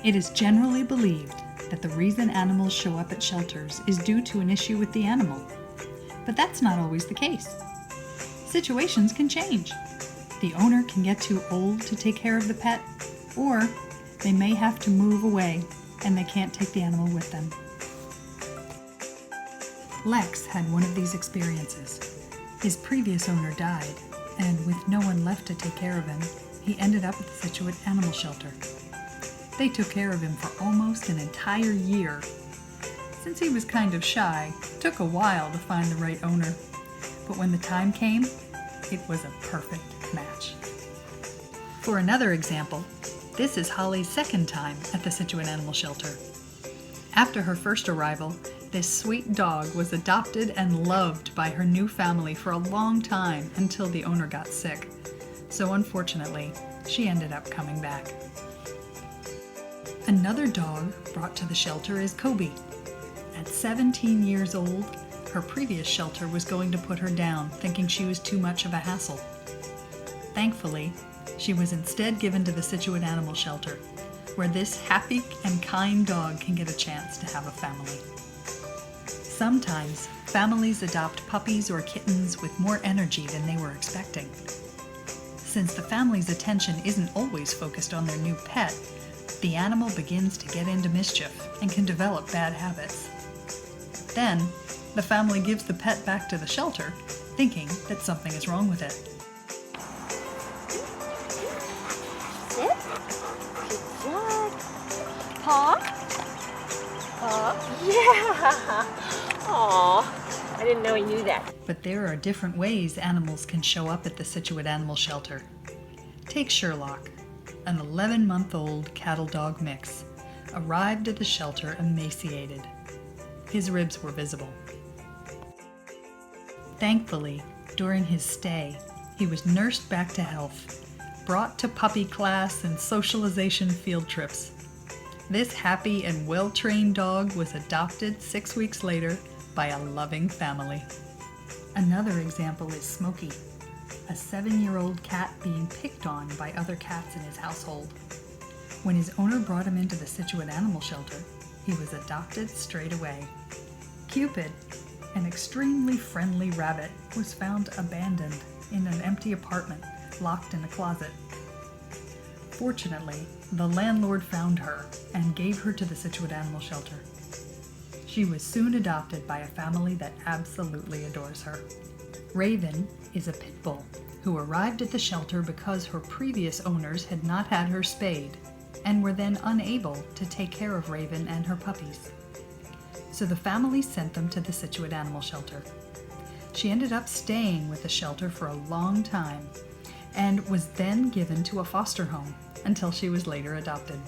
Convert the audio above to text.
It is generally believed that the reason animals show up at shelters is due to an issue with the animal. But that's not always the case. Situations can change. The owner can get too old to take care of the pet, or they may have to move away and they can't take the animal with them. Lex had one of these experiences. His previous owner died, and with no one left to take care of him, he ended up at the Scituate Animal Shelter. They took care of him for almost an entire year. Since he was kind of shy, it took a while to find the right owner. But when the time came, it was a perfect match. For another example, this is Holly's second time at the Scituate Animal Shelter. After her first arrival, this sweet dog was adopted and loved by her new family for a long time until the owner got sick. So unfortunately, she ended up coming back. Another dog brought to the shelter is Kobe. At 17 years old, her previous shelter was going to put her down, thinking she was too much of a hassle. Thankfully, she was instead given to the Scituate Animal Shelter, where this happy and kind dog can get a chance to have a family. Sometimes, families adopt puppies or kittens with more energy than they were expecting. Since the family's attention isn't always focused on their new pet, the animal begins to get into mischief and can develop bad habits. Then, the family gives the pet back to the shelter, thinking that something is wrong with it. Sit. Good job. Paw. Paw. Yeah. Aw, I didn't know he knew that. But there are different ways animals can show up at the Scituate Animal Shelter. Take Sherlock, an 11-month-old cattle-dog mix, arrived at the shelter emaciated. His ribs were visible. Thankfully, during his stay, he was nursed back to health, brought to puppy class and socialization field trips. This happy and well-trained dog was adopted 6 weeks later by a loving family. Another example is Smokey, a 7-year-old cat being picked on by other cats in his household. When his owner brought him into the Scituate Animal Shelter, he was adopted straight away. Cupid, an extremely friendly rabbit, was found abandoned in an empty apartment, locked in a closet. Fortunately, the landlord found her and gave her to the Scituate Animal Shelter. She was soon adopted by a family that absolutely adores her. Raven is a pit bull who arrived at the shelter because her previous owners had not had her spayed and were then unable to take care of Raven and her puppies. So the family sent them to the Scituate Animal Shelter. She ended up staying with the shelter for a long time and was then given to a foster home until she was later adopted.